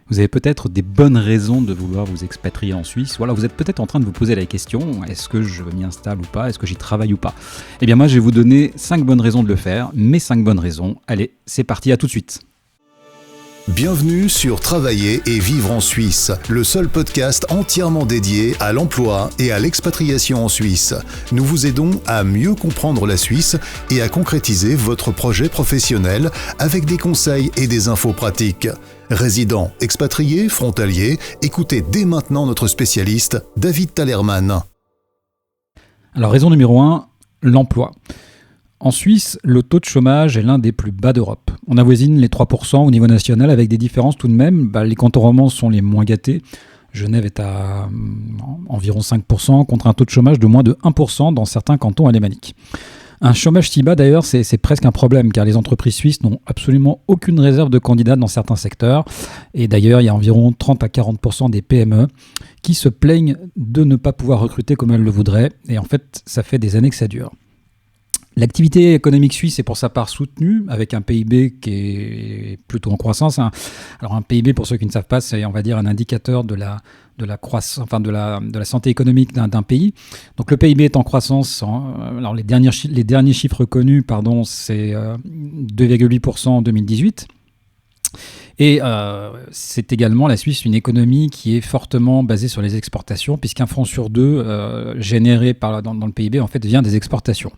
Vous avez peut-être des bonnes raisons de vouloir vous expatrier en Suisse. Voilà, vous êtes peut-être en train de vous poser la question, est-ce que je m'y installe ou pas? Est-ce que j'y travaille ou pas? Eh bien moi, je vais vous donner 5 bonnes raisons de le faire, mes 5 bonnes raisons. Allez, c'est parti, à tout de suite. Bienvenue sur Travailler et vivre en Suisse, le seul podcast entièrement dédié à l'emploi et à l'expatriation en Suisse. Nous vous aidons à mieux comprendre la Suisse et à concrétiser votre projet professionnel avec des conseils et des infos pratiques. Résidents, expatriés, frontaliers, écoutez dès maintenant notre spécialiste, David Talerman. Alors raison numéro 1, l'emploi. En Suisse, le taux de chômage est l'un des plus bas d'Europe. On avoisine les 3% au niveau national avec des différences tout de même. Les cantons romans sont les moins gâtés. Genève est à environ 5% contre un taux de chômage de moins de 1% dans certains cantons alémaniques. Un chômage si bas d'ailleurs, c'est presque un problème car les entreprises suisses n'ont absolument aucune réserve de candidats dans certains secteurs. Et d'ailleurs, il y a environ 30 à 40% des PME qui se plaignent de ne pas pouvoir recruter comme elles le voudraient. Et en fait, ça fait des années que ça dure. L'activité économique suisse est pour sa part soutenue avec un PIB qui est plutôt en croissance. Alors un PIB, pour ceux qui ne savent pas, c'est on va dire un indicateur de la croissance, enfin de la santé économique d'un pays. Donc le PIB est en croissance. Alors les derniers chiffres connus, c'est 2,8% en 2018. Et c'est également la Suisse une économie qui est fortement basée sur les exportations, puisqu'un franc sur deux généré dans le PIB en fait vient des exportations.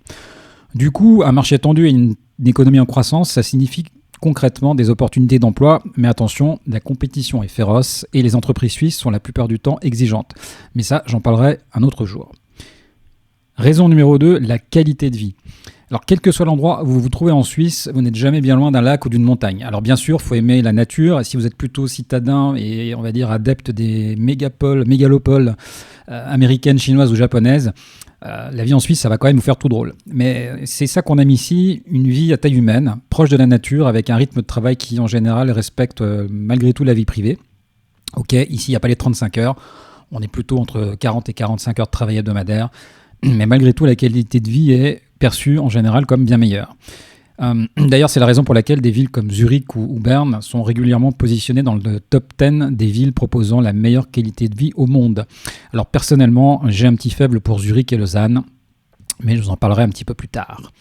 Du coup, un marché tendu et une économie en croissance, ça signifie concrètement des opportunités d'emploi. Mais attention, la compétition est féroce et les entreprises suisses sont la plupart du temps exigeantes. Mais ça, j'en parlerai un autre jour. Raison numéro 2, la qualité de vie. Alors, quel que soit l'endroit où vous vous trouvez en Suisse, vous n'êtes jamais bien loin d'un lac ou d'une montagne. Alors, bien sûr, il faut aimer la nature. Si vous êtes plutôt citadin et, on va dire, adepte des mégalopoles américaines, chinoises ou japonaises, la vie en Suisse, ça va quand même vous faire tout drôle. Mais c'est ça qu'on aime ici, une vie à taille humaine, proche de la nature, avec un rythme de travail qui, en général, respecte malgré tout la vie privée. Ok, ici, il n'y a pas les 35 heures. On est plutôt entre 40 et 45 heures de travail hebdomadaire. Mais malgré tout, la qualité de vie est perçue, en général, comme bien meilleure. D'ailleurs, c'est la raison pour laquelle des villes comme Zurich ou Berne sont régulièrement positionnées dans le top 10 des villes proposant la meilleure qualité de vie au monde. Alors personnellement, j'ai un petit faible pour Zurich et Lausanne, mais je vous en parlerai un petit peu plus tard.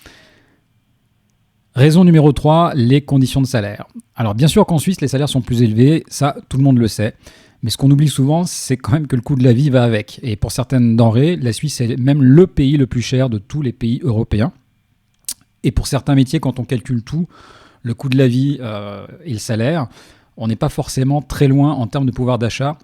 Raison numéro 3, les conditions de salaire. Alors bien sûr qu'en Suisse, les salaires sont plus élevés, ça tout le monde le sait. Mais ce qu'on oublie souvent, c'est quand même que le coût de la vie va avec. Et pour certaines denrées, la Suisse est même le pays le plus cher de tous les pays européens. Et pour certains métiers, quand on calcule tout, le coût de la vie et le salaire, on n'est pas forcément très loin en termes de pouvoir d'achat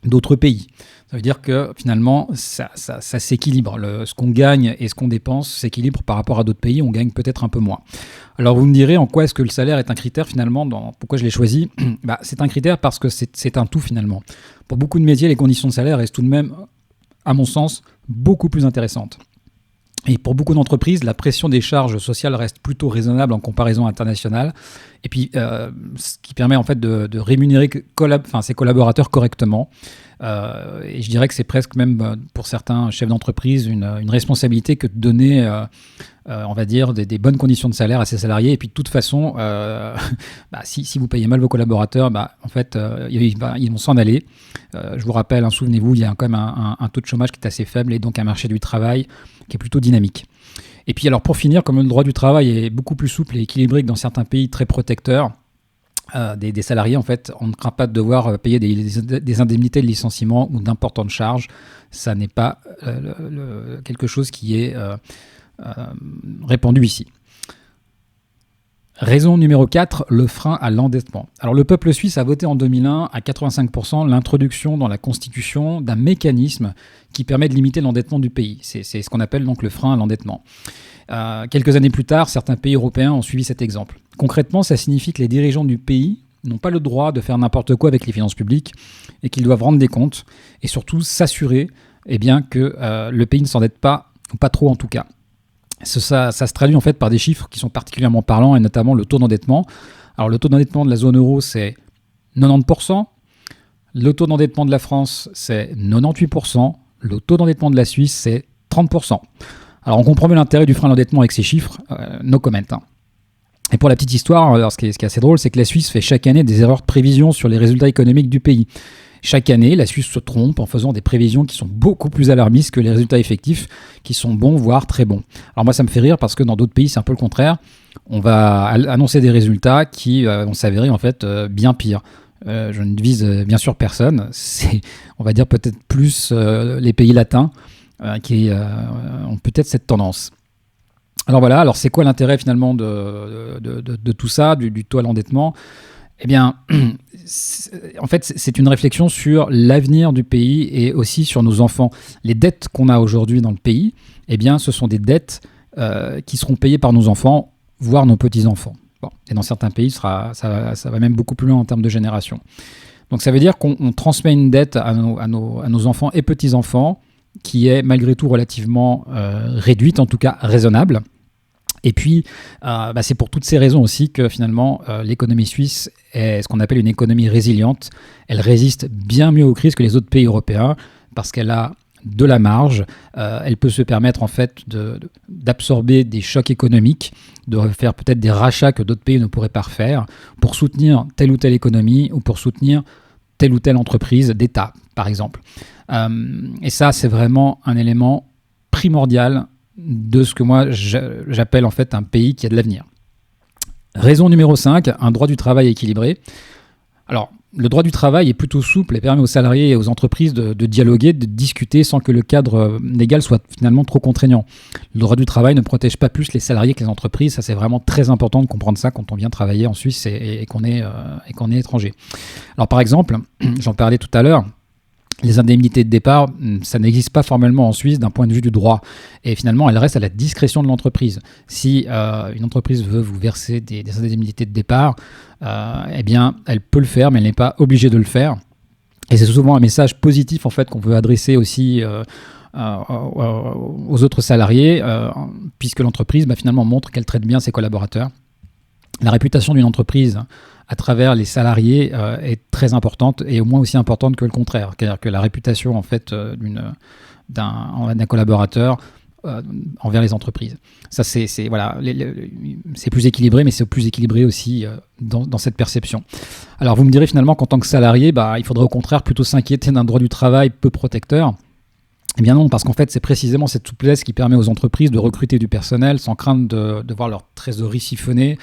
d'autres pays. Ça veut dire que finalement, ça s'équilibre. Ce qu'on gagne et ce qu'on dépense s'équilibre par rapport à d'autres pays, on gagne peut-être un peu moins. Alors vous me direz, en quoi est-ce que le salaire est un critère finalement, pourquoi je l'ai choisi? C'est un critère parce que c'est un tout finalement. Pour beaucoup de métiers, les conditions de salaire restent tout de même, à mon sens, beaucoup plus intéressantes. Et pour beaucoup d'entreprises, la pression des charges sociales reste plutôt raisonnable en comparaison internationale. Et puis, ce qui permet en fait de rémunérer ses collaborateurs correctement. Et je dirais que c'est presque même pour certains chefs d'entreprise une responsabilité que de donner, on va dire, des bonnes conditions de salaire à ses salariés. Et puis de toute façon, si vous payez mal vos collaborateurs, en fait, ils vont s'en aller. Je vous rappelle, souvenez-vous, il y a quand même un taux de chômage qui est assez faible et donc un marché du travail qui est plutôt dynamique. Et puis alors pour finir, comme le droit du travail est beaucoup plus souple et équilibré que dans certains pays très protecteurs des salariés, en fait, on ne craint pas de devoir payer des indemnités de licenciement ou d'importantes charges. Ça n'est pas quelque chose qui est répandu ici. Raison numéro 4, le frein à l'endettement. Alors le peuple suisse a voté en 2001 à 85% l'introduction dans la Constitution d'un mécanisme qui permet de limiter l'endettement du pays. C'est ce qu'on appelle donc le frein à l'endettement. Quelques années plus tard, certains pays européens ont suivi cet exemple. Concrètement, ça signifie que les dirigeants du pays n'ont pas le droit de faire n'importe quoi avec les finances publiques et qu'ils doivent rendre des comptes et surtout s'assurer que le pays ne s'endette pas, ou pas trop en tout cas. Ça se traduit en fait par des chiffres qui sont particulièrement parlants et notamment le taux d'endettement. Alors le taux d'endettement de la zone euro c'est 90%, le taux d'endettement de la France c'est 98%, le taux d'endettement de la Suisse c'est 30%. Alors on comprend mieux l'intérêt du frein à l'endettement avec ces chiffres, no comment. Et pour la petite histoire, alors ce qui est assez drôle, c'est que la Suisse fait chaque année des erreurs de prévision sur les résultats économiques du pays. Chaque année, la Suisse se trompe en faisant des prévisions qui sont beaucoup plus alarmistes que les résultats effectifs, qui sont bons, voire très bons. Alors moi, ça me fait rire parce que dans d'autres pays, c'est un peu le contraire. On va annoncer des résultats qui vont s'avérer en fait bien pires. Je ne vise bien sûr personne. C'est, on va dire peut-être plus les pays latins qui ont peut-être cette tendance. Alors voilà, alors c'est quoi l'intérêt finalement de tout ça, du taux à l'endettement ? Eh bien, en fait, c'est une réflexion sur l'avenir du pays et aussi sur nos enfants. Les dettes qu'on a aujourd'hui dans le pays, eh bien, ce sont des dettes qui seront payées par nos enfants, voire nos petits-enfants. Bon. Et dans certains pays, ça va même beaucoup plus loin en termes de génération. Donc ça veut dire qu'on transmet une dette à nos enfants et petits-enfants qui est malgré tout relativement réduite, en tout cas raisonnable. Et puis, c'est pour toutes ces raisons aussi que finalement, l'économie suisse est ce qu'on appelle une économie résiliente. Elle résiste bien mieux aux crises que les autres pays européens parce qu'elle a de la marge. Elle peut se permettre en fait d'absorber des chocs économiques, de faire peut-être des rachats que d'autres pays ne pourraient pas refaire pour soutenir telle ou telle économie ou pour soutenir telle ou telle entreprise d'État, par exemple. Et ça, c'est vraiment un élément primordial de ce que moi j'appelle en fait un pays qui a de l'avenir. Raison numéro 5, un droit du travail équilibré. Alors, le droit du travail est plutôt souple et permet aux salariés et aux entreprises de dialoguer, de discuter sans que le cadre légal soit finalement trop contraignant. Le droit du travail ne protège pas plus les salariés que les entreprises. Ça, c'est vraiment très important de comprendre ça quand on vient travailler en Suisse et qu'on est étranger. Alors, par exemple, j'en parlais tout à l'heure, les indemnités de départ, ça n'existe pas formellement en Suisse d'un point de vue du droit. Et finalement, elles restent à la discrétion de l'entreprise. Si une entreprise veut vous verser des indemnités de départ, eh bien, elle peut le faire, mais elle n'est pas obligée de le faire. Et c'est souvent un message positif en fait qu'on veut adresser aussi aux autres salariés, puisque l'entreprise finalement montre qu'elle traite bien ses collaborateurs. La réputation d'une entreprise à travers les salariés est très importante et au moins aussi importante que le contraire. C'est-à-dire que la réputation en fait d'un collaborateur envers les entreprises. Ça, c'est plus équilibré, mais c'est plus équilibré aussi dans cette perception. Alors, vous me direz finalement qu'en tant que salarié, il faudrait au contraire plutôt s'inquiéter d'un droit du travail peu protecteur. Eh bien non, parce qu'en fait, c'est précisément cette souplesse qui permet aux entreprises de recruter du personnel sans crainte de voir leur trésorerie siphonnée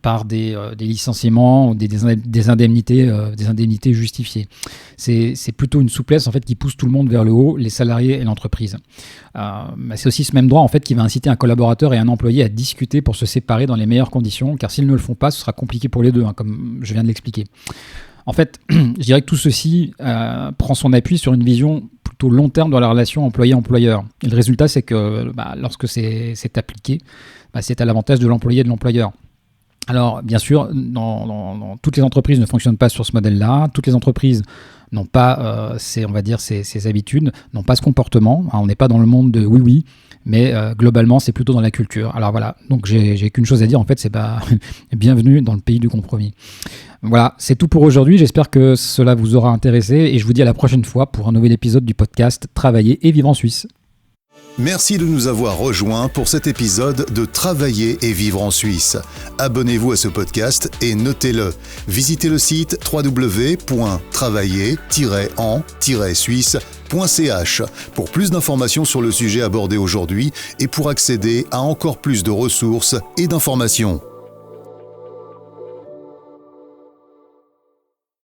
par des licenciements ou des indemnités justifiées. C'est plutôt une souplesse en fait qui pousse tout le monde vers le haut, les salariés et l'entreprise. C'est aussi ce même droit en fait qui va inciter un collaborateur et un employé à discuter pour se séparer dans les meilleures conditions, car s'ils ne le font pas, ce sera compliqué pour les deux, comme je viens de l'expliquer. En fait, je dirais que tout ceci prend son appui sur une vision plutôt long terme dans la relation employé-employeur. Et le résultat, c'est que lorsque c'est appliqué, c'est à l'avantage de l'employé et de l'employeur. Alors, bien sûr, dans toutes les entreprises ne fonctionnent pas sur ce modèle-là. Toutes les entreprises n'ont pas ces habitudes, n'ont pas ce comportement. On n'est pas dans le monde de oui, mais globalement, c'est plutôt dans la culture. Alors voilà, donc j'ai qu'une chose à dire, en fait, c'est bienvenue dans le pays du compromis. Voilà, c'est tout pour aujourd'hui. J'espère que cela vous aura intéressé et je vous dis à la prochaine fois pour un nouvel épisode du podcast Travailler et vivre en Suisse. Merci de nous avoir rejoints pour cet épisode de Travailler et vivre en Suisse. Abonnez-vous à ce podcast et notez-le. Visitez le site www.travailler-en-suisse.ch pour plus d'informations sur le sujet abordé aujourd'hui et pour accéder à encore plus de ressources et d'informations.